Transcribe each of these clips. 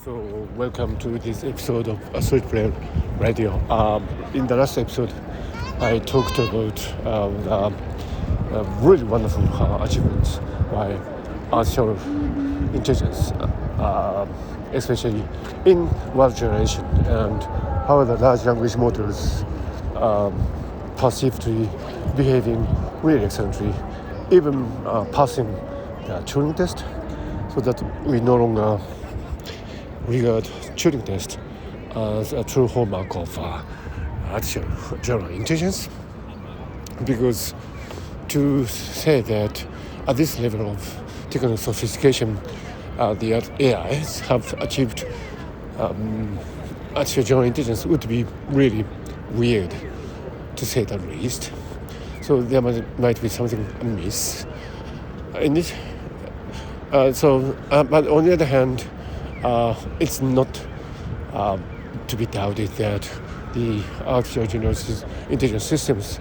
So, welcome to this episode of Street Player Radio. In the last episode, I talked about the really wonderful achievements by artificial intelligence, especially in world generation, and how the large language models passively behaving really excellently, even passing the Turing test, so that we no longer regard Turing test as a true hallmark of artificial general intelligence, because to say that at this level of technical sophistication, the AIs have achieved artificial general intelligence would be really weird, to say the least. So there might be something amiss in it. But on the other hand, it's not to be doubted that the artificial general intelligence systems,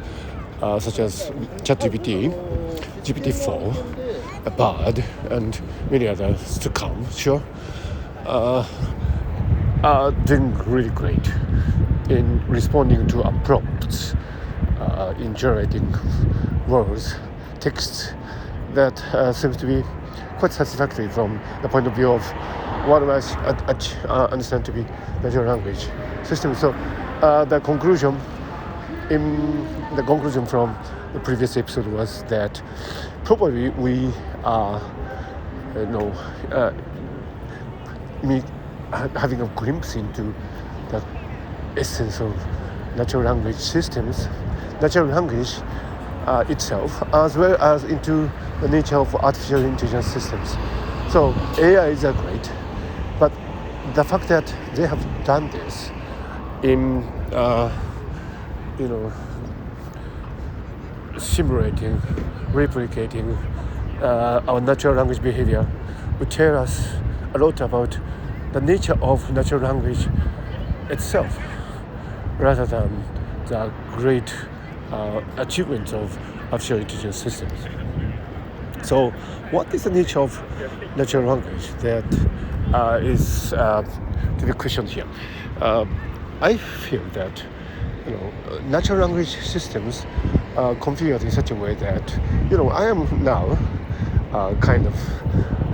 such as ChatGPT, GPT-4, Bard, and many others to come, are doing really great in responding to our prompts, in generating words, texts that seems to be quite satisfactory from the point of view of what I understand to be natural language system. So the conclusion from the previous episode was that probably we are, having a glimpse into the essence of natural language systems, natural language itself, as well as into the nature of artificial intelligence systems. So AIs are great, but the fact that they have done this in, simulating, replicating our natural language behavior would tell us a lot about the nature of natural language itself, rather than the great achievements of artificial intelligence systems. So, what is the nature of natural language that is to be questioned here? I feel that natural language systems are configured in such a way that I am now kind of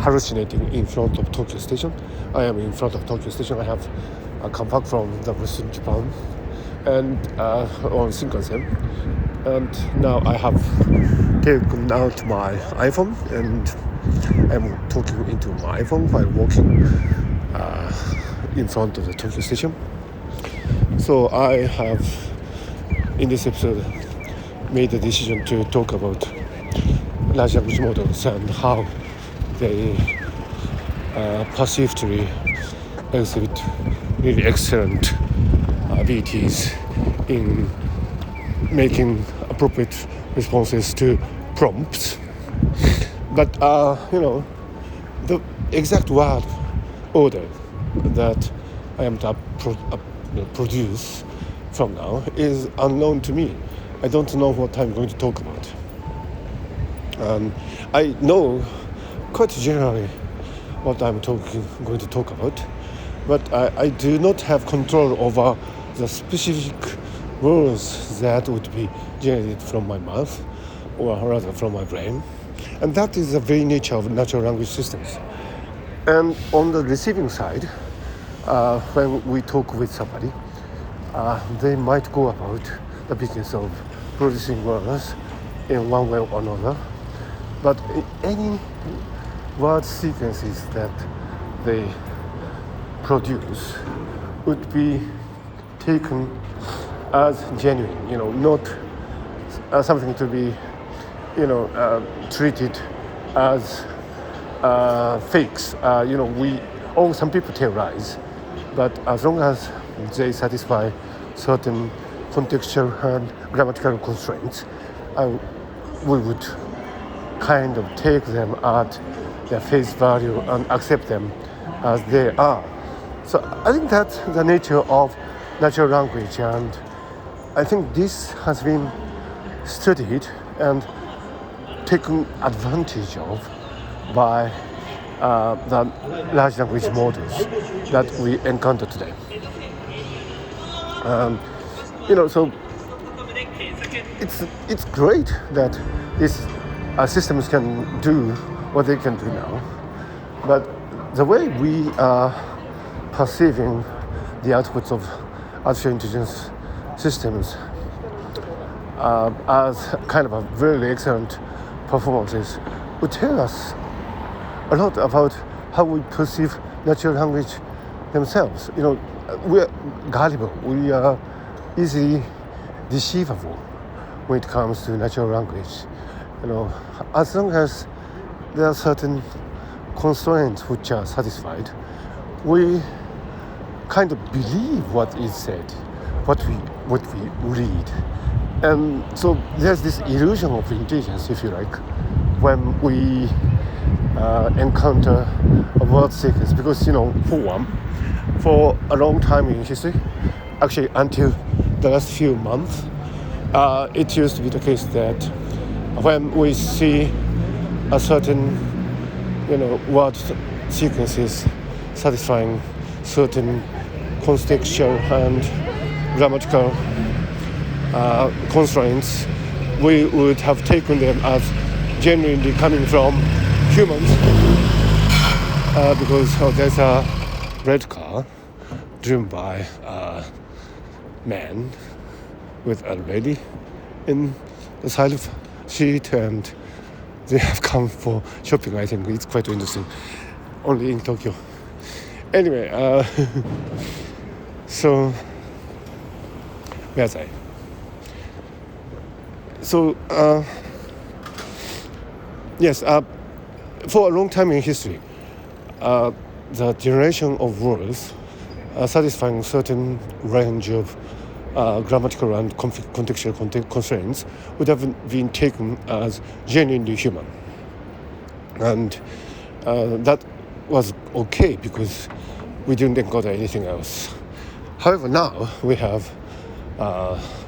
hallucinating in front of Tokyo Station. I am in front of Tokyo Station. I have come back from the Boston, Japan, and on Shinkansen, and now I have taken out my iPhone and I'm talking into my iPhone while walking in front of the Tokyo Station. So I have, in this episode, made the decision to talk about large language models and how they passively exhibit really excellent abilities in making appropriate responses to prompts. But the exact word order that I am to produce from now is unknown to me. I don't know what I'm going to talk about. I know quite generally what I'm going to talk about, but I do not have control over the specific words that would be generated from my mouth, or rather from my brain. And that is the very nature of natural language systems. And on the receiving side, when we talk with somebody, they might go about the business of producing words in one way or another. But any word sequences that they produce would be taken as genuine, not something to be, treated as fakes. Some people tell lies, but as long as they satisfy certain contextual and grammatical constraints, we would kind of take them at their face value and accept them as they are. So I think that's the nature of natural language, and I think this has been studied and taken advantage of by the large language models that we encounter today. So it's great that these systems can do what they can do now, but the way we are perceiving the outputs of artificial intelligence systems as kind of a very excellent performances would tell us a lot about how we perceive natural language themselves. We are gullible. We are easily deceivable when it comes to natural language. As long as there are certain constraints which are satisfied, we kind of believe what is said, what we read. And so there's this illusion of intelligence, if you like, when we encounter a word sequence. Because, for a long time in history, actually until the last few months, it used to be the case that when we see a certain, word sequences satisfying certain contextual and grammatical constraints, we would have taken them as genuinely coming from humans, because there's a red car driven by a man with a lady in the side of seat, and they have come for shopping. I think it's quite interesting, only in Tokyo. Anyway, so where was I? So yes, for a long time in history, the generation of words satisfying certain range of grammatical and contextual constraints would have been taken as genuinely human. And that was okay because we didn't encounter anything else. However, now we have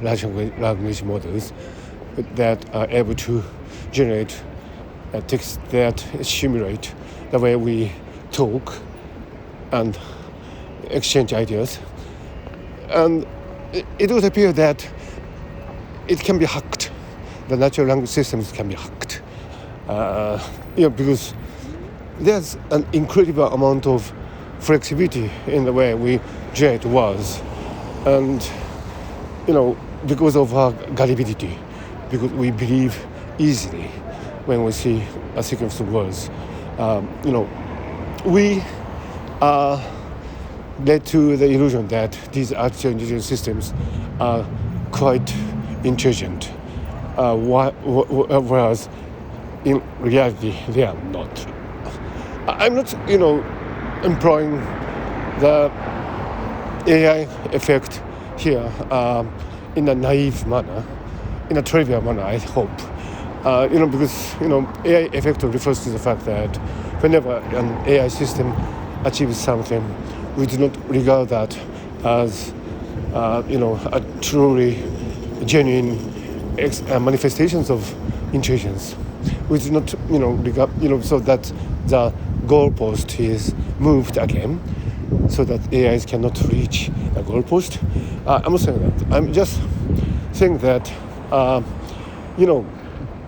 large language models that are able to generate text that simulate the way we talk and exchange ideas. And it would appear that it can be hacked. The natural language systems can be hacked. Because there's an incredible amount of flexibility in the way we generate words. And, because of our gullibility, because we believe easily when we see a sequence of words, we are led to the illusion that these artificial intelligence systems are quite intelligent, whereas in reality they are not. I'm not, employing the AI effect here in a naive manner, in a trivial manner, I hope. Because AI effect refers to the fact that whenever an AI system achieves something, we do not regard that as a truly genuine manifestations of intelligence. We do not regard so that the goalpost is moved again, so that AIs cannot reach the goalpost. I'm not saying that. I'm just saying that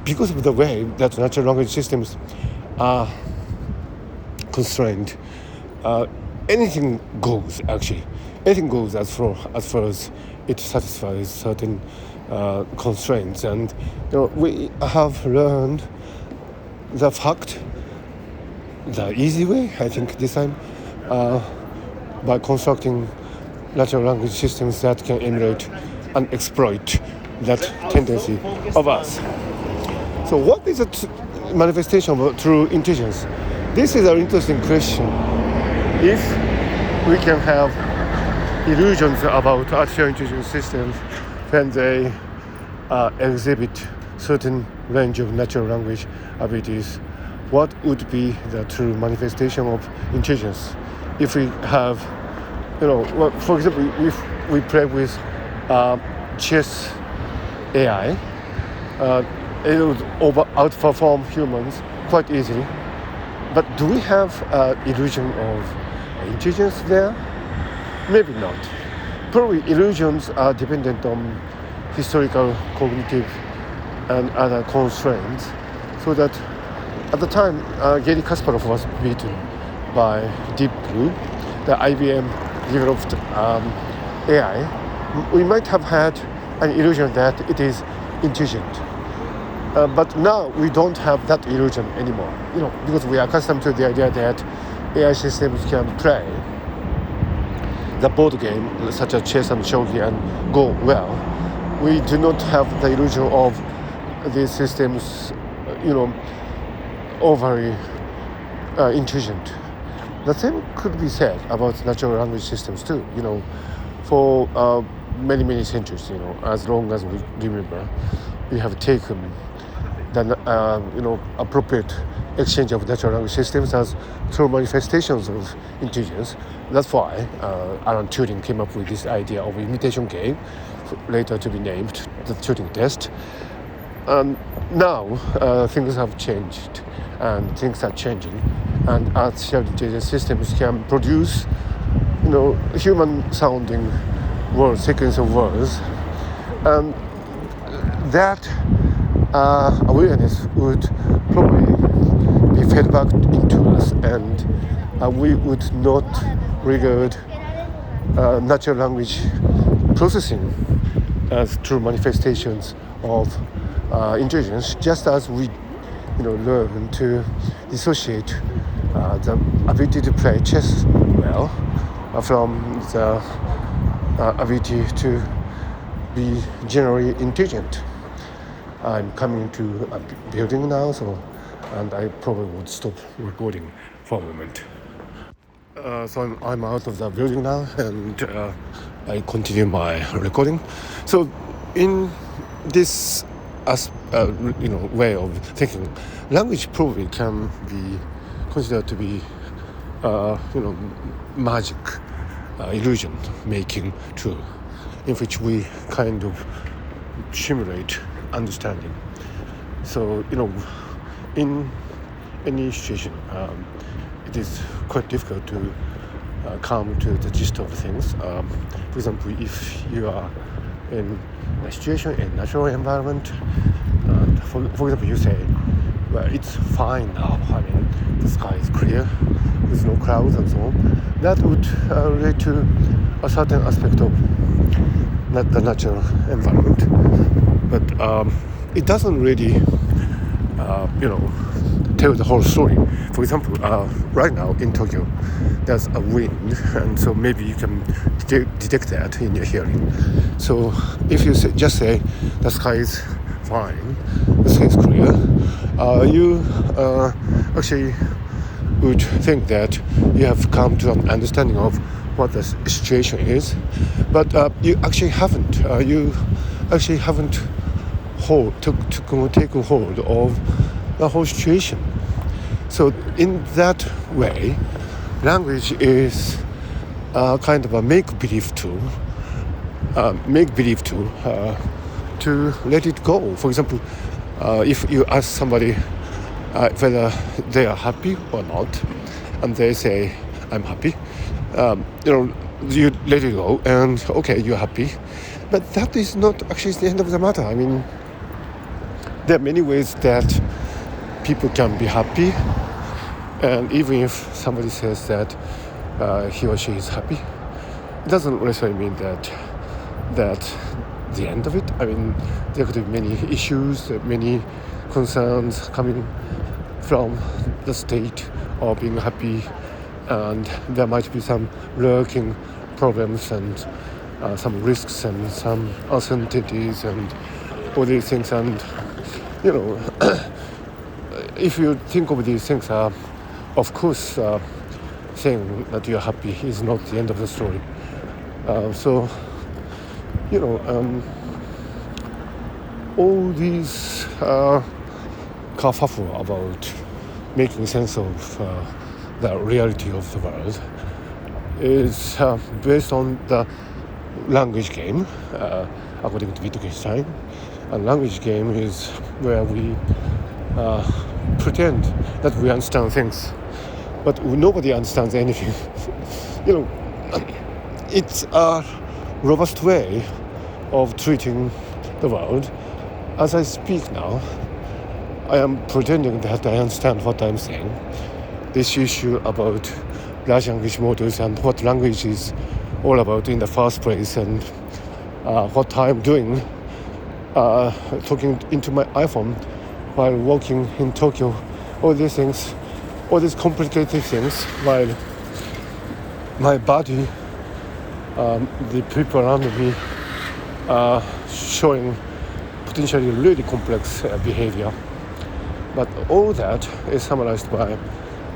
because of the way that natural language systems are constrained, anything goes, actually. Anything goes as far as it satisfies certain constraints. And we have learned the fact the easy way, I think, this time, by constructing natural language systems that can emulate and exploit that tendency of us. So what is a manifestation of true intelligence? This is an interesting question. If we can have illusions about artificial intelligence systems when they exhibit certain range of natural language abilities, what would be the true manifestation of intelligence? If we have, for example, if we play with chess AI, it would outperform humans quite easily. But do we have illusion of intelligence there? Maybe not. Probably illusions are dependent on historical, cognitive, and other constraints. So that at the time, Gary Kasparov was beaten by Deep Blue, the IBM developed AI. We might have had an illusion that it is intelligent. But now we don't have that illusion anymore, because we are accustomed to the idea that AI systems can play the board game, such as chess and shogi, and go well. We do not have the illusion of these systems, overly intelligent. The same could be said about natural language systems too. For many, many centuries, as long as we remember, we have taken the appropriate exchange of natural language systems as true manifestations of intelligence. That's why Alan Turing came up with this idea of imitation game, later to be named the Turing test. And now things have changed, and things are changing, and artificial intelligence systems can produce, human-sounding words, sequence of words, and that awareness would probably be fed back into us, and we would not regard natural language processing as true manifestations of intelligence, just as we learn to dissociate the ability to play chess well from the ability to be generally intelligent. I'm coming to a building now, and I probably would stop recording for a moment. So I'm out of the building now, and I continue my recording. So in this way of thinking, language probably can be considered to be magic, illusion making tool, in which we kind of simulate understanding. So in any situation, it is quite difficult to come to the gist of things. For example, if you are in a situation, in a natural environment, and for example, you say, well, it's fine now, the sky is clear, there's no clouds and so on. That would relate to a certain aspect of the natural environment. But it doesn't really, tell the whole story. For example, right now in Tokyo, there's a wind, and so maybe you can detect that in your hearing. So if you just say the sky is fine, the sky is clear, you actually would think that you have come to an understanding of what the situation is, but you actually haven't. You actually haven't taken hold of the whole situation. So in that way, language is kind of a make-believe tool to let it go. For example, if you ask somebody whether they are happy or not, and they say, I'm happy, you let it go, and okay, you're happy. But that is not actually the end of the matter. There are many ways that people can be happy, and even if somebody says that he or she is happy, it doesn't necessarily mean that the end of it. There could be many issues, many concerns coming from the state of being happy, and there might be some lurking problems and some risks and some uncertainties and all these things. And if you think of these things, of course, saying that you're happy is not the end of the story. All these kerfuffle about making sense of the reality of the world is based on the language game, according to Wittgenstein. A language game is where we pretend that we understand things, but nobody understands anything. you know, it's a robust way of treating the world. As I speak now, I am pretending that I understand what I'm saying. This issue about large language models and what language is all about in the first place, and what I'm doing, talking into my iPhone while walking in Tokyo, all these things, all these complicated things, while my body, the people around me are showing potentially really complex behavior. But all that is summarized by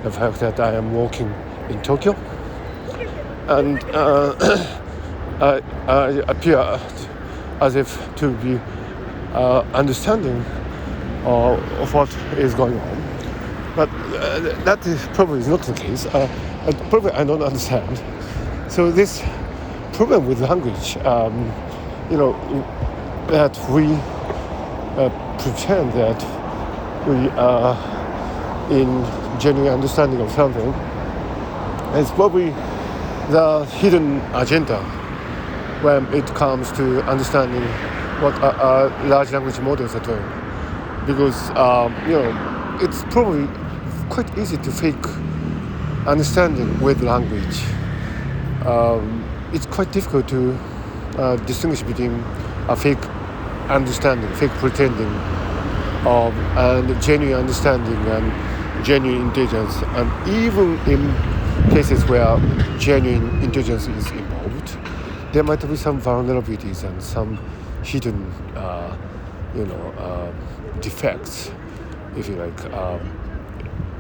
the fact that I am walking in Tokyo, and I appear as if to be understanding of what is going on. But that is probably not the case. Probably I don't understand. So this problem with language, that we pretend that we are in genuine understanding of something, is probably the hidden agenda when it comes to understanding what large language models are doing. Because, it's probably quite easy to fake understanding with language. It's quite difficult to distinguish between a fake understanding, fake pretending, and genuine understanding and genuine intelligence. And even in cases where genuine intelligence is involved, there might be some vulnerabilities and some hidden, defects, if you like,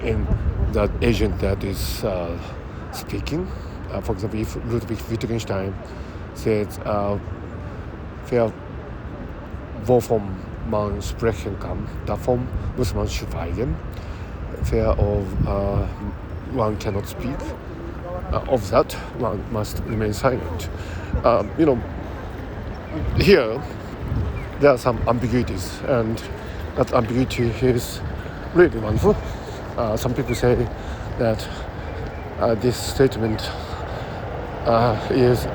in that agent that is speaking. For example, if Ludwig Wittgenstein said, wovon man sprechen kann, davon muss man schweigen. One cannot speak. Of that, one must remain silent. Here, there are some ambiguities, and that ambiguity is really wonderful. Some people say that this statement is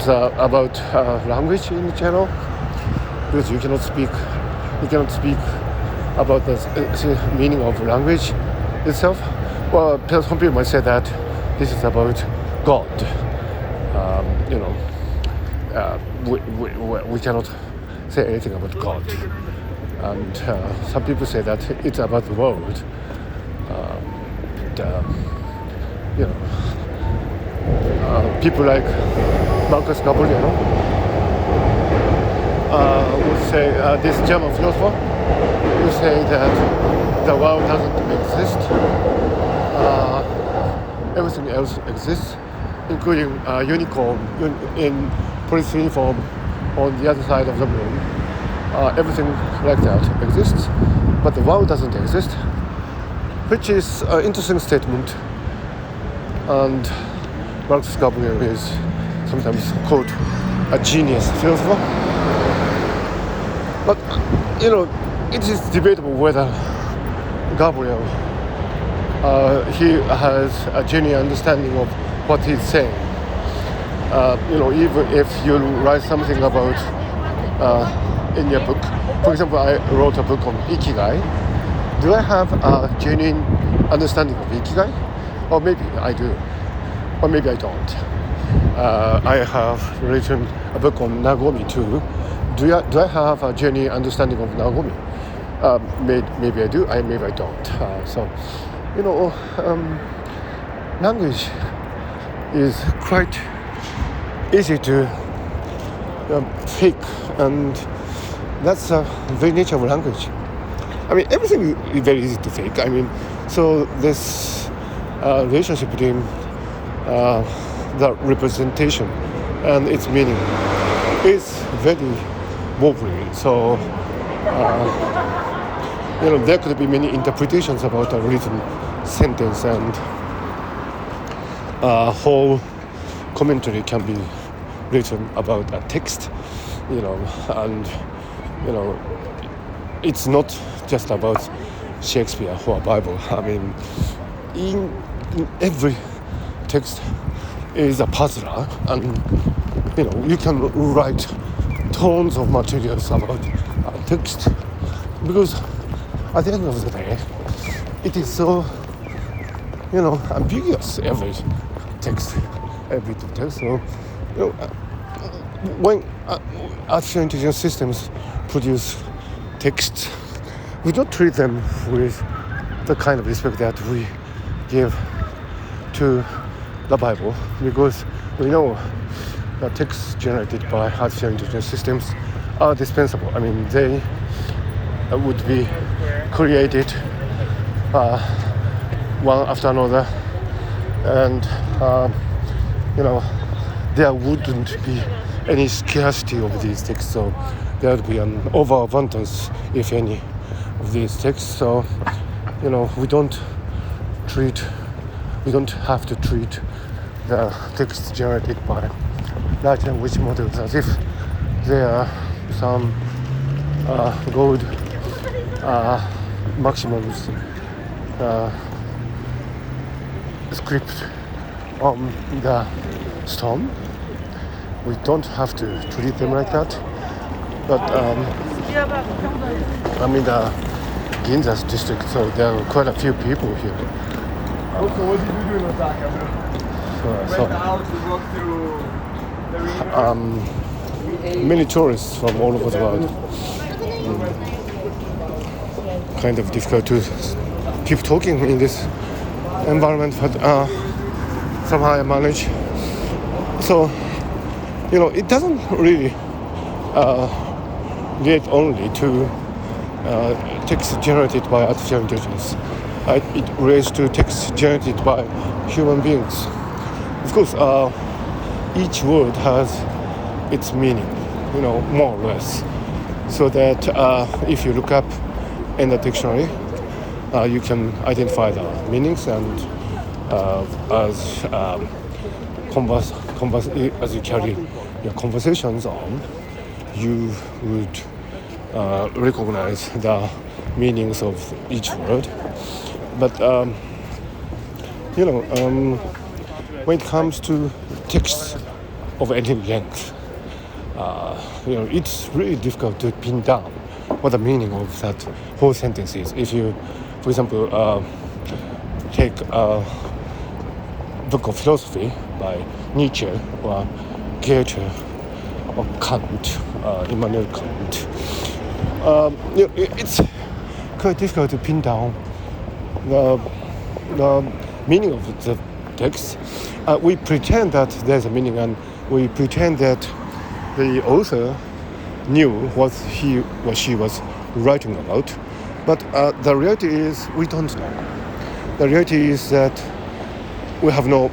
about language in general, because you cannot speak about the meaning of language itself. Well, some people might say that this is about God. We cannot say anything about God. And some people say that it's about the world. People like Marcus Gabriel would say, this German philosopher would say that the world doesn't exist. Everything else exists, including a unicorn in police uniform on the other side of the moon. Everything like that exists, but the world doesn't exist, which is an interesting statement. And Marcus Gabriel is sometimes called a genius philosopher. But, it is debatable whether Gabriel, he has a genuine understanding of what he's saying. Even if you write something about, in your book, for example, I wrote a book on Ikigai. Do I have a genuine understanding of Ikigai? Or maybe I do, or maybe I don't. I have written a book on Nagomi too. Do I have a genuine understanding of Nagomi? Maybe I do, maybe I don't. Language is quite easy to fake, and that's the very nature of language. Everything is very easy to fake. So this relationship between the representation and its meaning is very wobbly. So there could be many interpretations about a written sentence, and a whole commentary can be written about a text, and it's not just about Shakespeare or Bible. I mean, in every text is a puzzler, and you can write tons of materials about text, because at the end of the day, it is so ambiguous, every text. So when artificial intelligence systems produce text, we don't treat them with the kind of respect that we give to the Bible, because we know that texts generated by artificial intelligence systems are dispensable. I mean, they would be created one after another, and there wouldn't be any scarcity of these texts, so there would be an overabundance, if any, of these texts. So we don't have to treat the texts generated by large language models as if they are some gold maximums script on the stone. We don't have to treat them like that. But I'm in the Ginza district, so there are quite a few people here. So what did you do in Osaka? Went out to walk through many tourists from all over the world. Kind of difficult to keep talking in this environment, but somehow I manage. So it doesn't really relate only to text generated by artificial intelligence. It relates to text generated by human beings. Of course, each word has its meaning, more or less. So that if you look up in the dictionary, you can identify the meanings, and as you carry your conversations on, you would recognize the meanings of each word. But when it comes to texts of any length, it's really difficult to pin down what the meaning of that whole sentence is. If you, for example, take a book of philosophy by Nietzsche or Goethe or Kant, Immanuel Kant, it's quite difficult to pin down the meaning of the text. We pretend that there's a meaning, and we pretend that the author knew what he or she was writing about, but the reality is we don't know. The reality is that we have no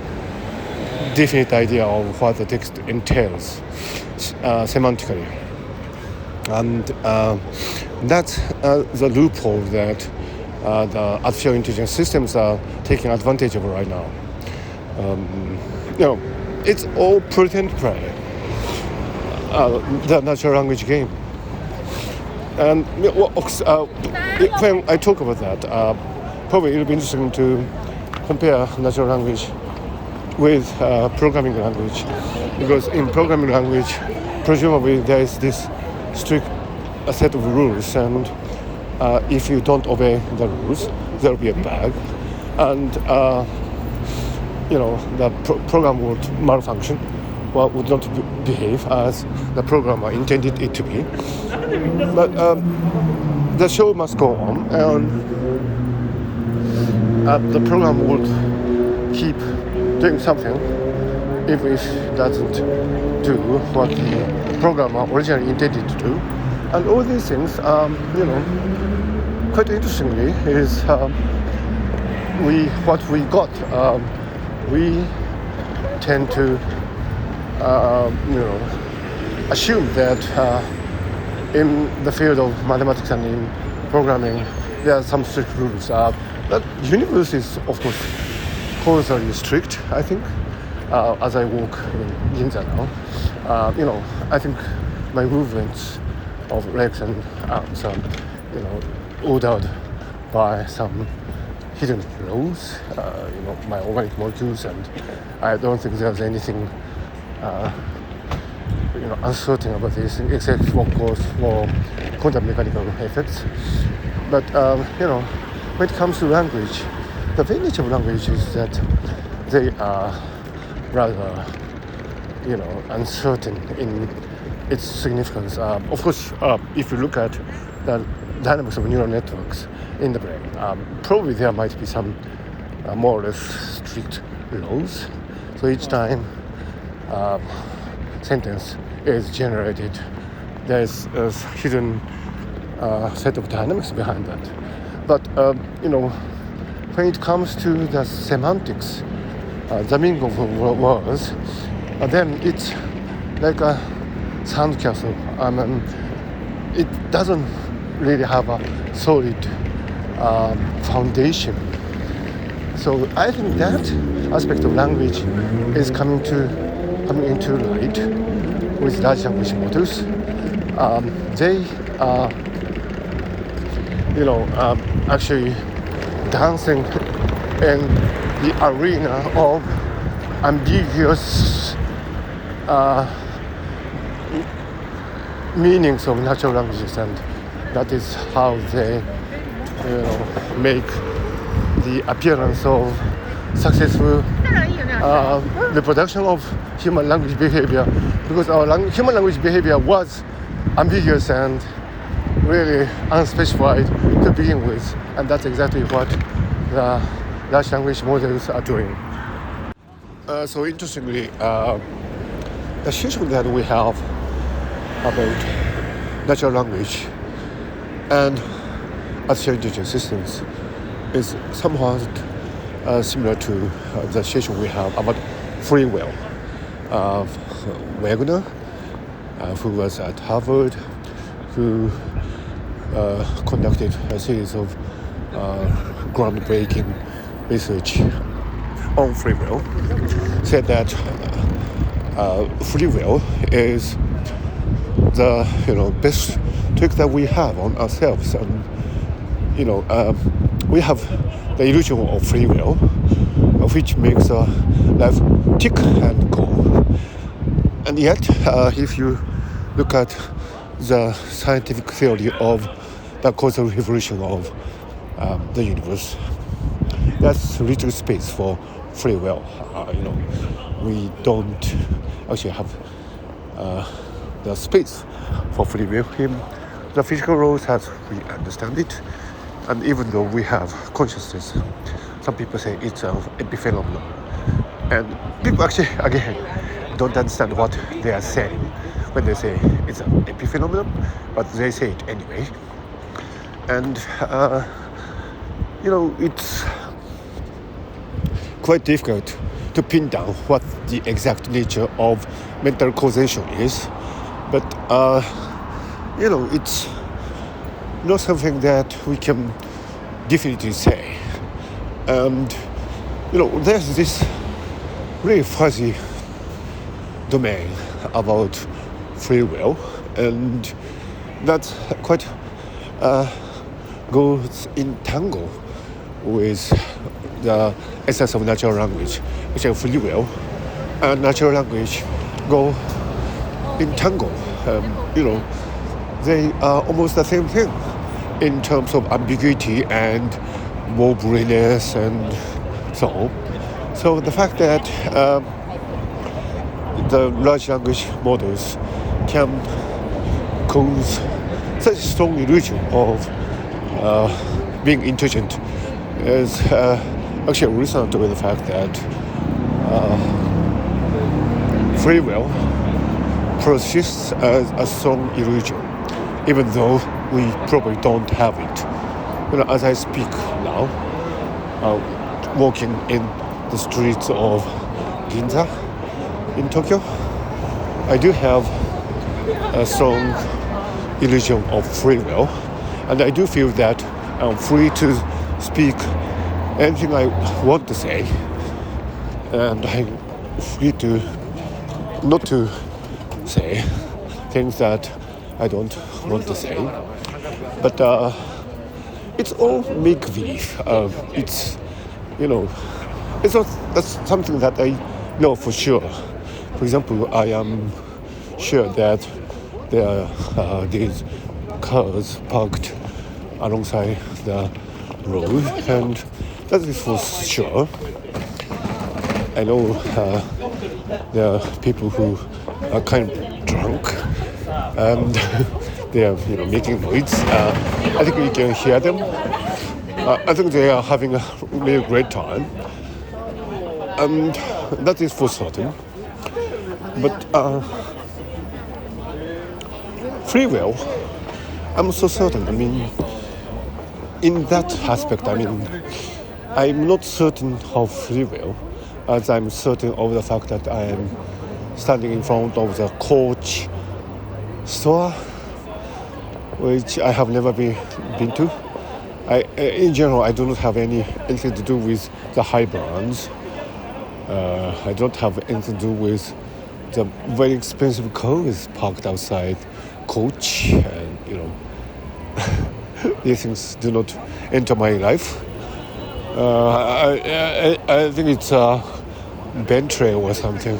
definite idea of what the text entails semantically, and that's the loophole that the artificial intelligence systems are taking advantage of right now. It's all pretend play, the natural language game. And when I talk about that, probably it'll be interesting to compare natural language with programming language, because in programming language, presumably there is this strict set of rules, and if you don't obey the rules, there will be a bug, and the program would malfunction, or would not behave as the programmer intended it to be. But the show must go on, and the program would keep doing something if it doesn't do what the programmer originally intended to do. And all these things, quite interestingly, is what we got. We tend to, assume that in the field of mathematics and in programming, there are some strict rules. The universe is, of course, causally strict, I think. As I walk in Ginza now, I think my movements of legs and arms are, ordered by some hidden laws, my organic molecules, and I don't think there's anything uncertain about this, except of course for quantum mechanical effects. But when it comes to language, the very nature of language is that they are rather uncertain in its significance. Of course, if you look at the dynamics of neural networks in the brain, probably there might be some more or less strict laws. So each time sentence is generated, there's a hidden set of dynamics behind that. But when it comes to the semantics, the meaning of words, then it's like a sandcastle. It doesn't really have a solid foundation. So I think that aspect of language is coming into light with large language models. They are, actually dancing in the arena of ambiguous meanings of natural languages, and that is how they make the appearance of successful reproduction of human language behavior, because our human language behavior was ambiguous and really unspecified to begin with, and that's exactly what the large language models are doing. So interestingly, the situation that we have about natural language and artificial intelligence systems is somewhat similar to the situation we have about free will. Wagner, who was at Harvard, who conducted a series of groundbreaking research on free will, said that free will is the best trick that we have on ourselves, and we have the illusion of free will, which makes our life tick and go. And yet, if you look at the scientific theory of the causal evolution of the universe, that's little space for free will. We don't actually have the space for free will in the physical rules as we understand it. And even though we have consciousness, some people say it's an epiphenomenon. And people actually, again, don't understand what they are saying when they say it's an epiphenomenon, but they say it anyway. And, it's quite difficult to pin down what the exact nature of mental causation is. But, it's not something that we can definitely say. And, there's this really fuzzy domain about free will, and that quite goes in tango with the essence of natural language, which is free will, and natural language go in tango. They are almost the same thing in terms of ambiguity and wobbliness and so on. So the fact that the large language models can cause such strong illusion of being intelligent is actually resonant with the fact that free will persists as a strong illusion, even though we probably don't have it. As I speak now, walking in the streets of Ginza in Tokyo, I do have a strong illusion of free will, and I do feel that I'm free to speak anything I want to say, and I'm free to not to say things that I don't want to say. But it's all make believe. It's you know, it's not that's something that I know for sure. For example, I am sure that there are these cars parked alongside the road, and that is for sure. I know there are people who are kind of drunk and they are making noise. I think you can hear them. I think they are having a really great time, and that is for certain. But free will, I'm so certain. I mean, in that aspect, I mean, I'm not certain of free will, as I'm certain of the fact that I am standing in front of the Coach store, which I have never been to. In general, I do not have anything to do with the high brands. I don't have anything to do with the very expensive cars parked outside Coach, and these things do not enter my life. I think it's Bentley or something,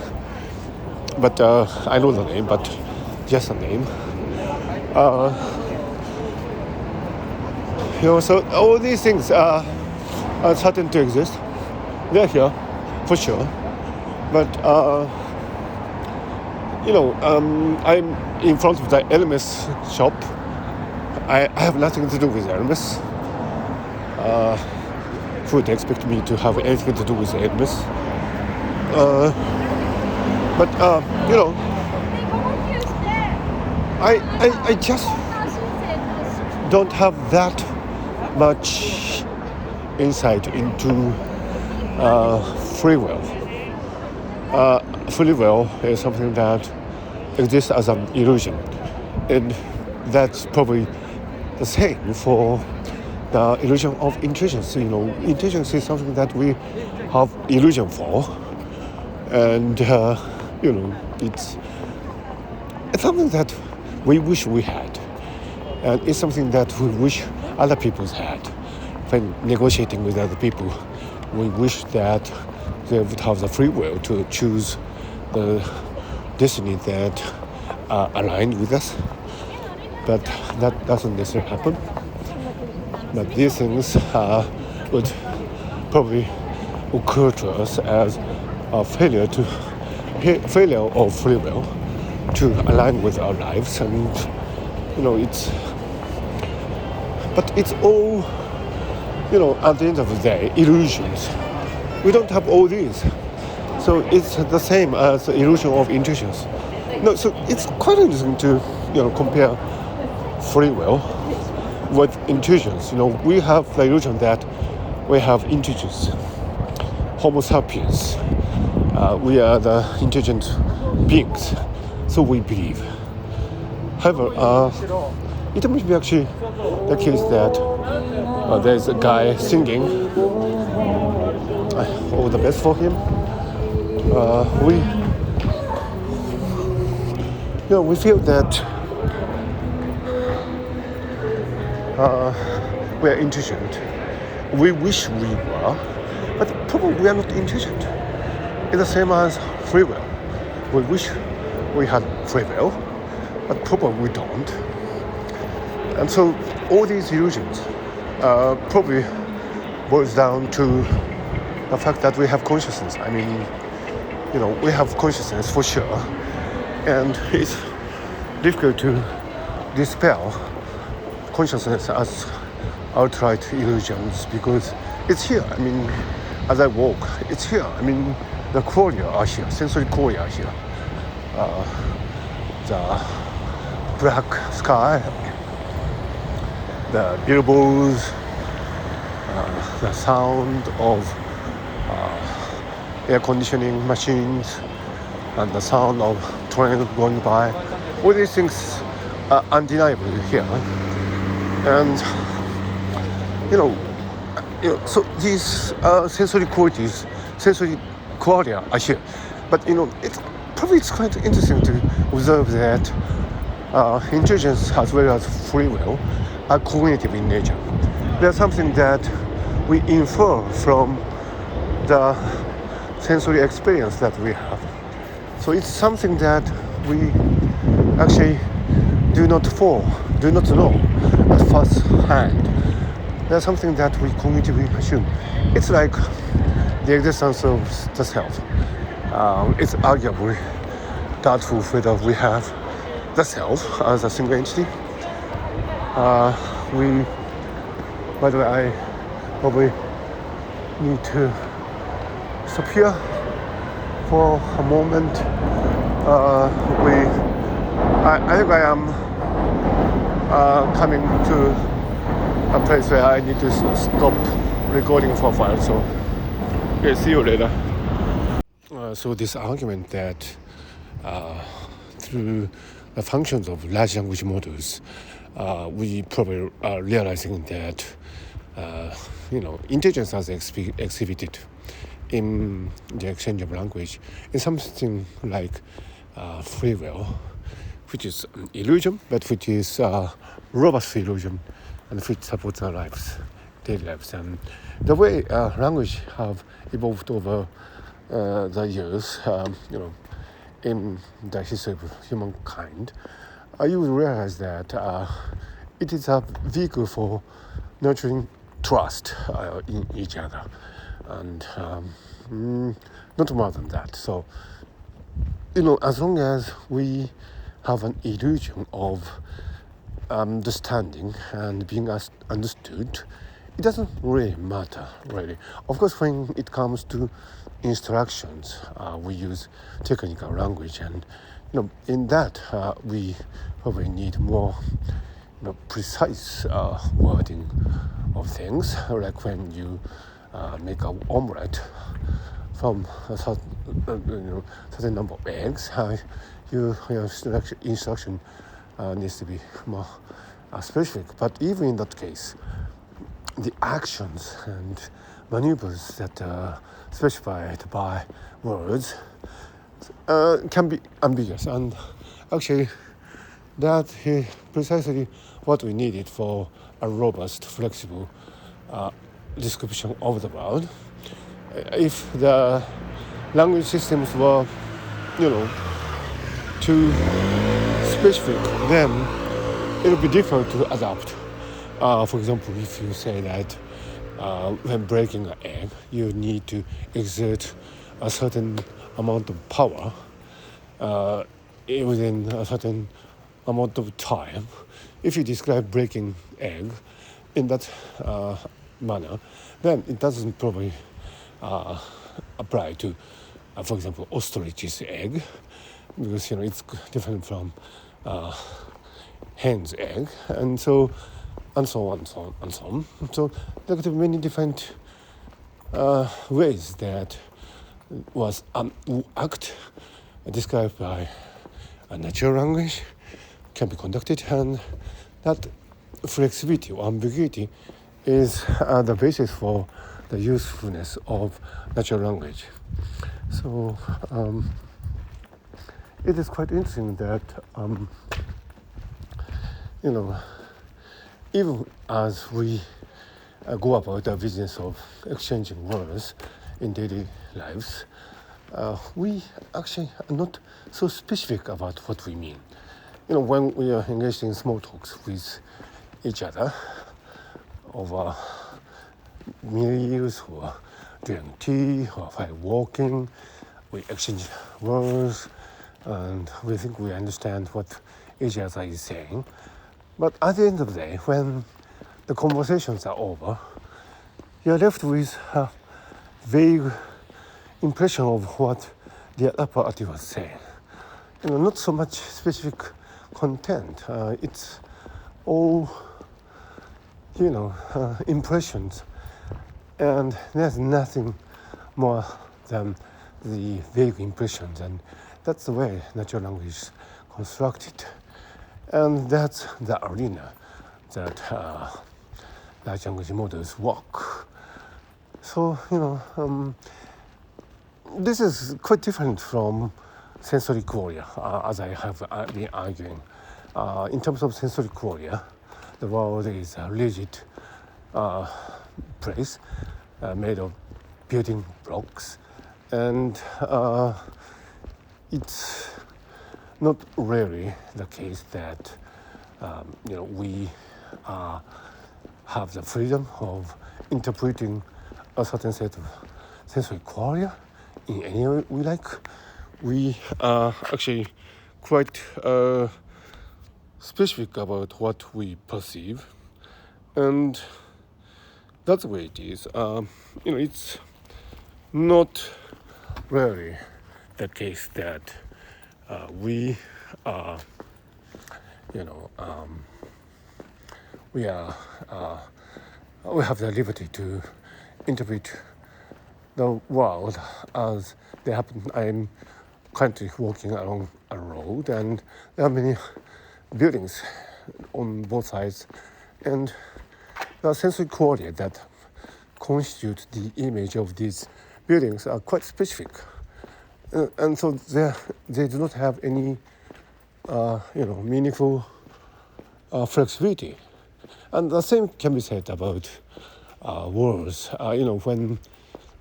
but I know the name, but just a name. So all these things are certain to exist. They're here, for sure. But I'm in front of the Hermes shop. I have nothing to do with Hermes. Who would expect me to have anything to do with Hermes? But I just don't have that much insight into free will. Free will is something that exists as an illusion, and that's probably the same for the illusion of intelligence. Intelligence is something that we have illusion for, and it's something that we wish we had, and it's something that we wish other people had. When negotiating with other people, we wish that they would have the free will to choose the destiny that are aligned with us, but that doesn't necessarily happen. But these things would probably occur to us as a failure of free will to align with our lives, and it's all at the end of the day illusions. We don't have all these, so it's the same as the illusion of intuitions. So it's quite interesting to compare free will with intuitions. We have the illusion that we have intuitions. Homo sapiens, we are the intelligent beings, so we believe. However, it may be actually the case that there's a guy singing. All the best for him. We feel that we are intelligent. We wish we were, but probably we are not intelligent. It's the same as free will. We wish we had free will, but probably we don't. And so all these illusions probably boils down to the fact that we have consciousness. I mean, we have consciousness for sure, and it's difficult to dispel consciousness as outright illusions because it's here. I mean, as I walk, it's here. I mean, the cornea are here, sensory cornea are here. The black sky, the billboards, the sound of air conditioning machines, and the sound of trains going by. All these things are undeniably here. And, so these sensory qualities, sensory qualia are here. But, it's quite interesting to observe that intelligence as well as free will are cognitive in nature. there's something that we infer from the sensory experience that we have. So it's something that we actually do not know at first hand. There's something that we cognitively assume. It's like the existence of the self. It's arguably doubtful whether we have the self as a single entity. By the way, I probably need to stop here for a moment. I think I am coming to a place where I need to stop recording for a while. So, yeah, see you later. So this argument that through the functions of large language models, we probably are realizing that intelligence as exhibited in the exchange of language is something like free will, which is an illusion, but which is a robust illusion, and which supports our daily lives. And the way language have evolved over the years, in the history of humankind, you will realize that it is a vehicle for nurturing trust in each other, and not more than that. So, as long as we have an illusion of understanding and being understood, it doesn't really matter, really. Of course, when it comes to instructions, we use technical language, and in that we probably need more precise wording of things, like when you make an omelette from a certain number of eggs, your instruction needs to be more specific. But even in that case, the actions and maneuvers that are specified by words can be ambiguous, and actually that is precisely what we needed for a robust, flexible description of the world. If the language systems were, too specific, then it would be difficult to adapt. For example, if you say that when breaking an egg, you need to exert a certain amount of power within a certain amount of time. If you describe breaking egg in that manner, then it doesn't probably apply to, for example, ostrich's egg, because it's different from hen's egg, and so on. So there could be many different ways that was act described by a natural language can be conducted, and that flexibility or ambiguity is the basis for the usefulness of natural language. So it is quite interesting that even as we go about the business of exchanging words in daily lives, we actually are not so specific about what we mean. When we are engaged in small talks with each other over meals or during tea or while walking, we exchange words and we think we understand what each other is saying. But at the end of the day, when the conversations are over, you're left with a vague impression of what the other party was saying. Not so much specific content. It's all, impressions. And there's nothing more than the vague impressions. And that's the way natural language is constructed. And that's the arena that large language models work. So, this is quite different from sensory qualia, as I have been arguing. In terms of sensory qualia, the world is rigid, place made of building blocks, and it's not really the case that we have the freedom of interpreting a certain set of sensory qualia in any way we like. We are actually quite specific about what we perceive, and that's the way it is. It's not really the case that we are, we have the liberty to interpret the world as they happen. I'm currently walking along a road, and there are many buildings on both sides, and the sensory quality that constitute the image of these buildings are quite specific, and so they do not have any meaningful flexibility. And the same can be said about words. When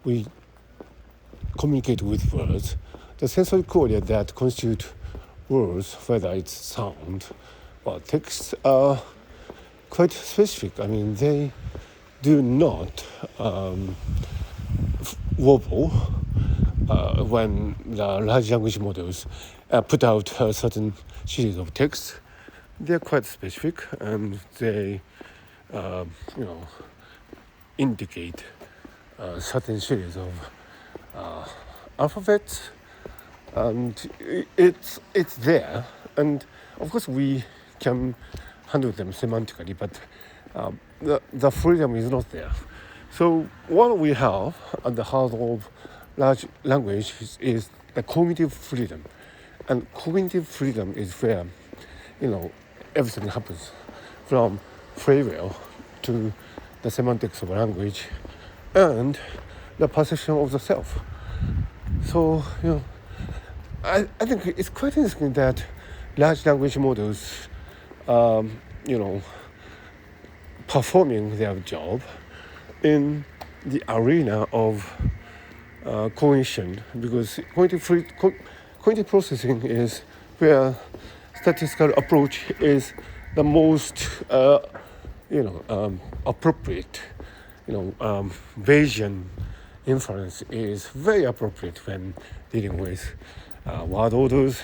we communicate with words, the sensory quality that constitute words, whether it's sound or text, are quite specific. I mean, they do not wobble when the large language models put out a certain series of text. They're quite specific, and they indicate a certain series of alphabets, and it's there. And of course, we can handle them semantically, but the freedom is not there. So what we have at the heart of large language is the cognitive freedom, and cognitive freedom is where everything happens, from free will to the semantics of language and the perception of the self. So I think it's quite interesting that large language models performing their job in the arena of cognition, because cognitive processing is where statistical approach is the most appropriate. Bayesian inference is very appropriate when dealing with word orders.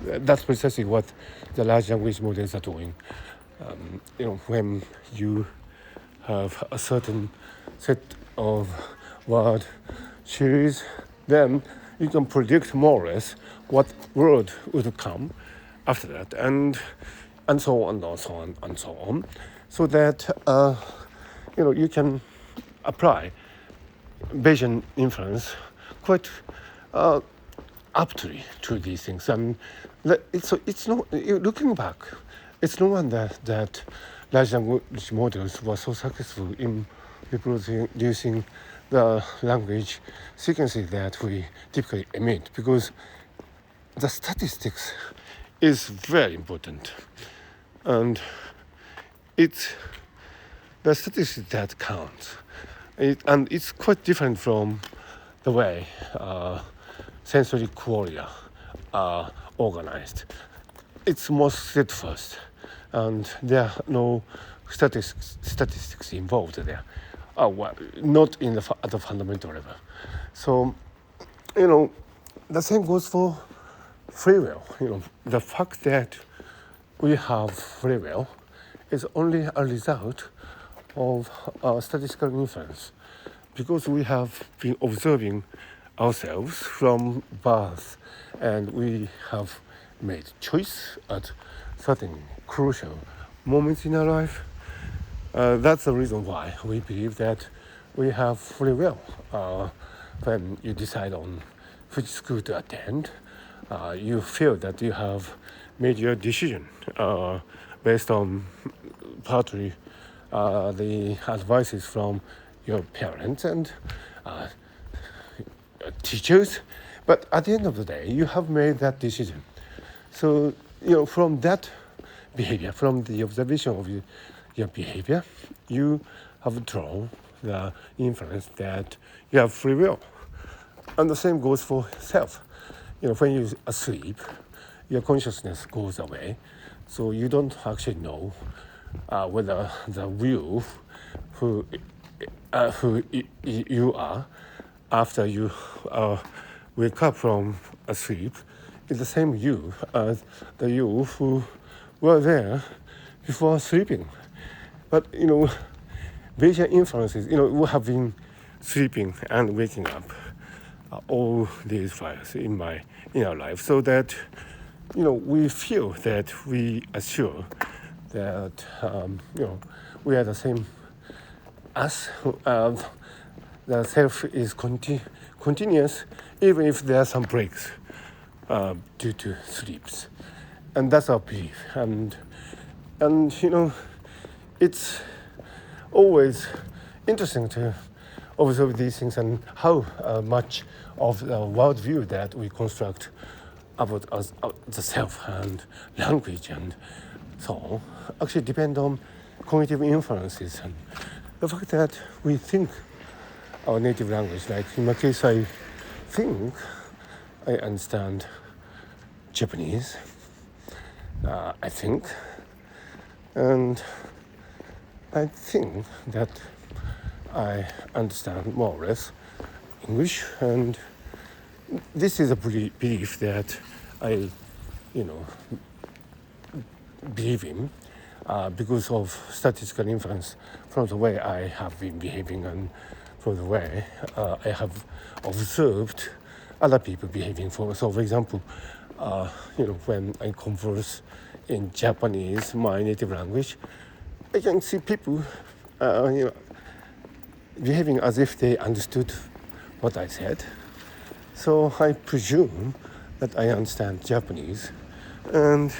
That's precisely what the large language models are doing. When you have a certain set of word series, then you can predict more or less what word would come after that, and so on and so on and so on, so that you can apply Bayesian inference quite aptly to these things. And it's no, looking back, it's no wonder that large language models were so successful in reproducing the language sequences that we typically emit, because the statistics is very important, and it's the statistics that counts. And it's quite different from the way sensory qualia are organized. It's more steadfast, and there are no statistics involved there. Not at the fundamental level. So, the same goes for free will. The fact that we have free will is only a result of statistical inference, because we have been observing ourselves from birth, and we have made choice at certain crucial moments in our life. That's the reason why we believe that we have free will. When you decide on which school to attend, you feel that you have made your decision based on partly the advices from your parents and teachers, but at the end of the day, you have made that decision. So, from that behavior, from the observation of your behavior, you have drawn the inference that you have free will. And the same goes for self. When you're asleep, your consciousness goes away, so you don't actually know whether the you who you are after you wake up from sleep is the same you as the you who were there before sleeping. But Bayesian inferences, we have been sleeping and waking up all these whiles in our life, so that we feel that we are sure that we are the same as the self is continuous, even if there are some breaks due to sleeps, and that's our belief. And it's always interesting to observe these things and how much of the worldview that we construct about us, the self and language and so on, actually depend on cognitive inferences. And the fact that we think our native language, like in my case, I think I understand Japanese, I think, and I think that I understand more or less English, and this is a belief that I, believe in because of statistical inference from the way I have been behaving and from the way I have observed other people behaving. For example, when I converse in Japanese, my native language, I can see people, behaving as if they understood what I said. So I presume that I understand Japanese, and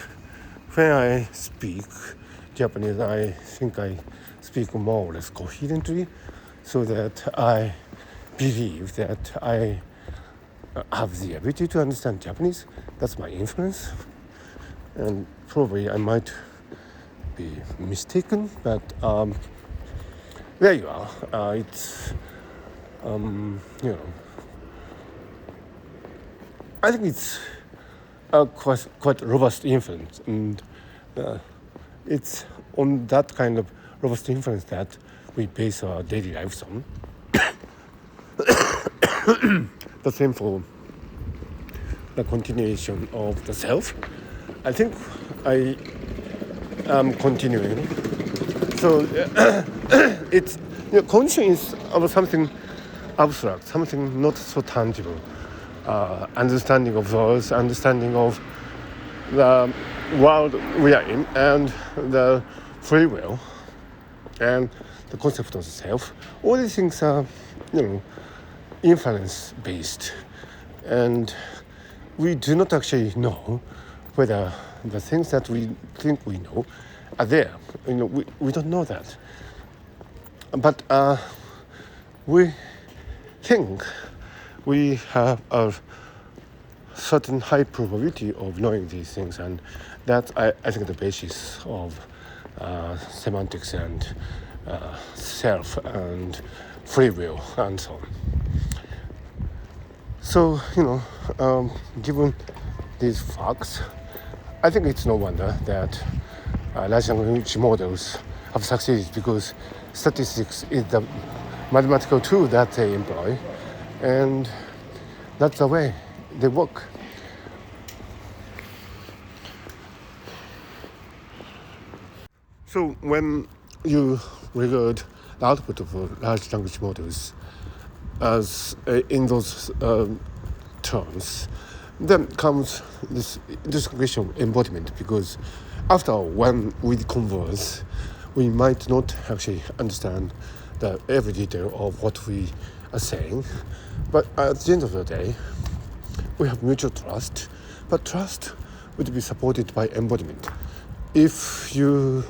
when I speak Japanese, I think I speak more or less coherently, so that I believe that I have the ability to understand Japanese. That's my inference, and probably I might be mistaken, but there you are. It's I think it's a quite robust inference, and it's on that kind of robust inference that we base our daily lives on. The same for the continuation of the self. I think I am continuing. So it's condition is about something abstract, something not so tangible. Understanding of those, understanding of the world we are in, and the free will, and the concept of the self. All these things are, inference-based, and we do not actually know whether the things that we think we know are there. We don't know that, but we think we have a certain high probability of knowing these things, and that's, I think, the basis of semantics and self and free will and so on. So, given these facts, I think it's no wonder that large language models have succeeded, because statistics is the mathematical tool that they employ, and that's the way they work. So when you regard the output of large language models as in those terms, then comes this question of embodiment, because after all, when we converse, we might not actually understand every detail of what we are saying, but at the end of the day, we have mutual trust, but trust would be supported by embodiment. If you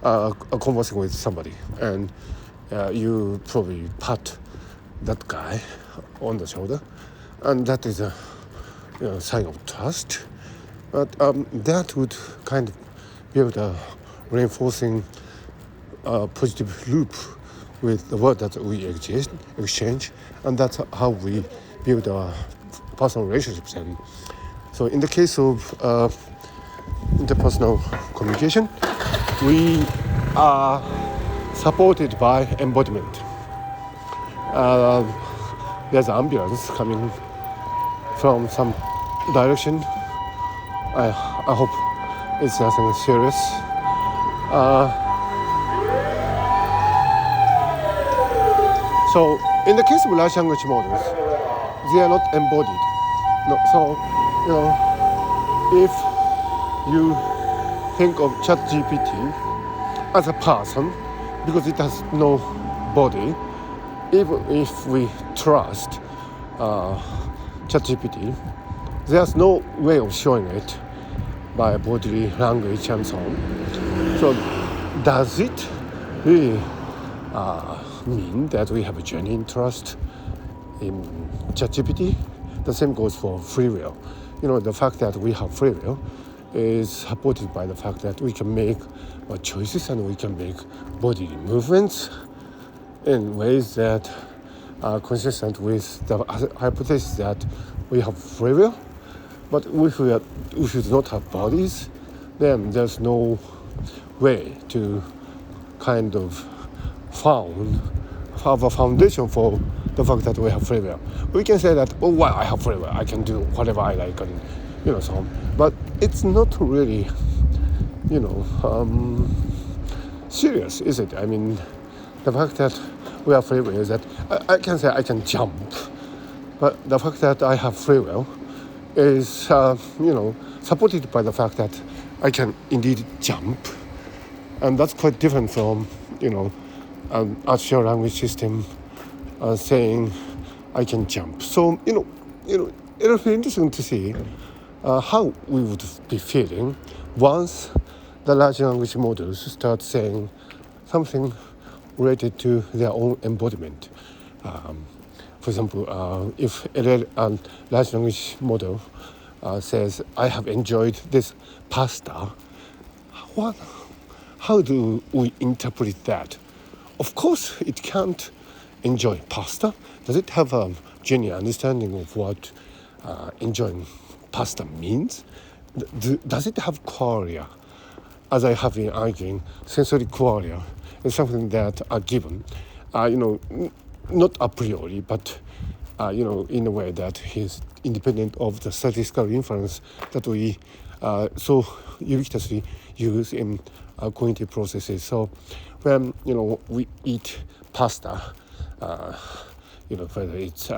are conversing with somebody and you probably pat that guy on the shoulder, and that is a sign of trust, but that would kind of build a reinforcing positive loop with the world that we exchange, and that's how we build our personal relationships. And so in the case of interpersonal communication, we are supported by embodiment. There's ambulance coming from some direction. I hope it's nothing serious. So in the case of large language models, they are not embodied. No, so if you think of ChatGPT as a person, because it has no body, even if we trust ChatGPT, there's no way of showing it by bodily language and so on. So does it really mean that we have a genuine trust in ChatGPT? The same goes for free will. The fact that we have free will is supported by the fact that we can make choices and we can make bodily movements in ways that are consistent with the hypothesis that we have free will. But if we do not have bodies, then there's no way to kind of have a foundation for the fact that we have free will. We can say that, I have free will, I can do whatever I like, and so on. But it's not really, serious, is it? I mean, the fact that we have free will is that I can say I can jump, but the fact that I have free will is, supported by the fact that I can indeed jump, and that's quite different from, an artificial language system saying I can jump. So, it'll be interesting to see how we would be feeling once the large language models start saying something related to their own embodiment. For example, if a large language model says, I have enjoyed this pasta, how do we interpret that? Of course, it can't enjoy pasta. Does it have a genuine understanding of what enjoying pasta means? Does it have qualia? As I have been arguing, sensory qualia is something that are given, not a priori, but in a way that is independent of the statistical inference that we so ubiquitously use in cognitive processes. So when we eat pasta, whether it's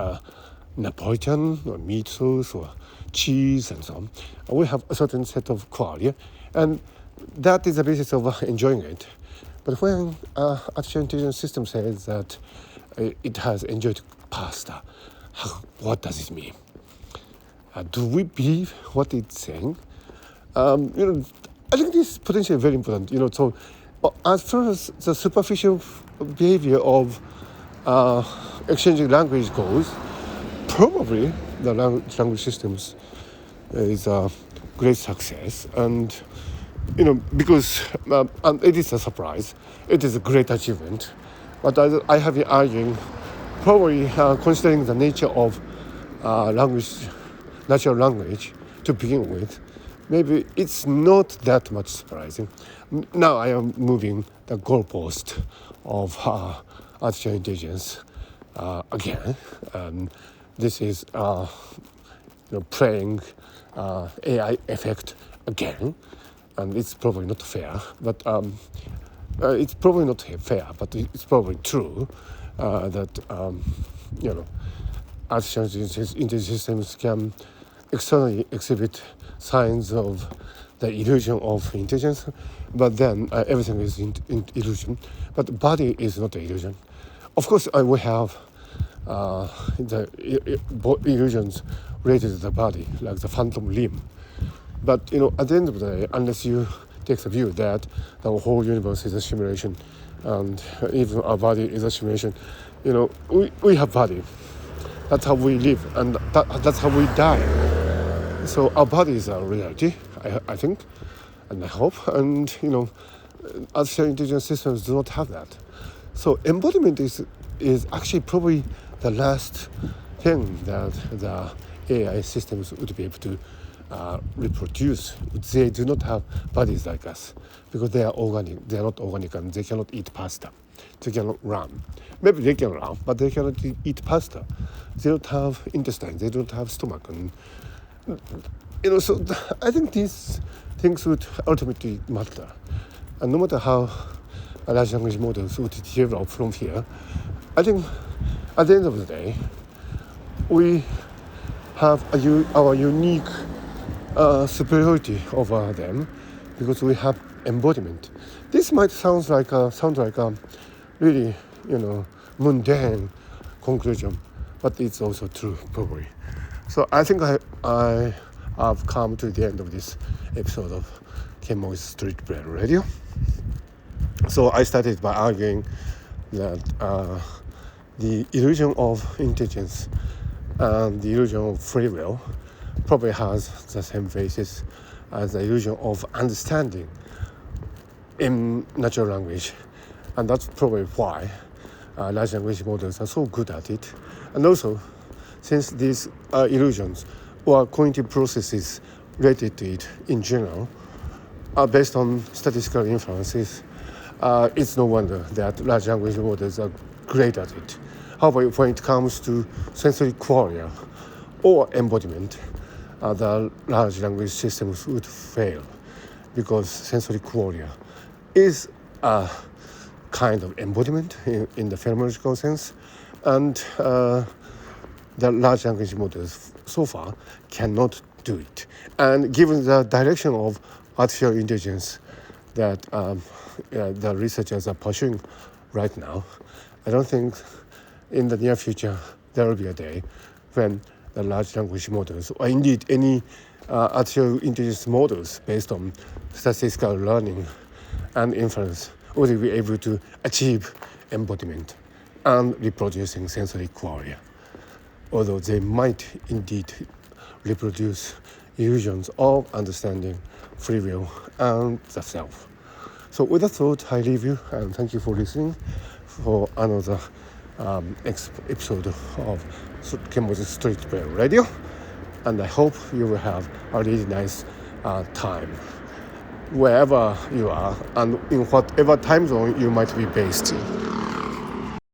Napolitan or meat sauce or cheese and so on, we have a certain set of qualia, and that is the basis of enjoying it. But when artificial intelligence system says that it has enjoyed pasta, what does it mean? Do we believe what it's saying? I think this is potentially very important. So as far as the superficial behavior of exchanging language goes, probably the language systems is a great success, and because and it is a surprise, it is a great achievement. But I have been arguing, probably considering the nature of natural language to begin with, maybe it's not that much surprising. Now I am moving the goalpost of artificial intelligence again. This is playing AI effect again, and it's probably not fair. But it's probably not fair, but it's probably true that artificial intelligence systems can externally exhibit signs of the illusion of intelligence, but then everything is illusion. But the body is not an illusion. Of course, we have the illusions related to the body, like the phantom limb. But at the end of the day, unless you take the view that the whole universe is a simulation, and even our body is a simulation, we have body. That's how we live, and that's how we die. So our body is a reality, I think, and I hope. And artificial intelligence systems do not have that. So embodiment is actually probably the last thing that the AI systems would be able to reproduce. They do not have bodies like us because they are organic. They are not organic and they cannot eat pasta. They cannot run. Maybe they can run, but they cannot eat pasta. They don't have intestines. They don't have stomach. And so I think these things would ultimately matter. And no matter how large language models would develop from here, I think at the end of the day, we have our unique superiority over them because we have embodiment. This might sound like a really mundane conclusion, but it's also true probably. So I think I have come to the end of this episode of Kenmo's Street Braille Radio. So I started by arguing that the illusion of intelligence and the illusion of free will probably has the same basis as the illusion of understanding in natural language. And that's probably why large language models are so good at it. And also, since these illusions or cognitive processes related to it in general are based on statistical inferences, it's no wonder that large language models are great at it. However, when it comes to sensory qualia or embodiment, the large language systems would fail because sensory qualia is a kind of embodiment in the phenomenological sense, and the large language models so far cannot do it. And given the direction of artificial intelligence that the researchers are pursuing right now, I don't think in the near future there will be a day when the large language models, or indeed any artificial intelligence models based on statistical learning and inference, will be able to achieve embodiment and reproducing sensory qualia, although they might indeed reproduce illusions of understanding, free will, and the self. So with that thought, I leave you, and thank you for listening for another episode of Kenmo's Street Braille Radio. And I hope you will have a really nice time wherever you are and in whatever time zone you might be based in.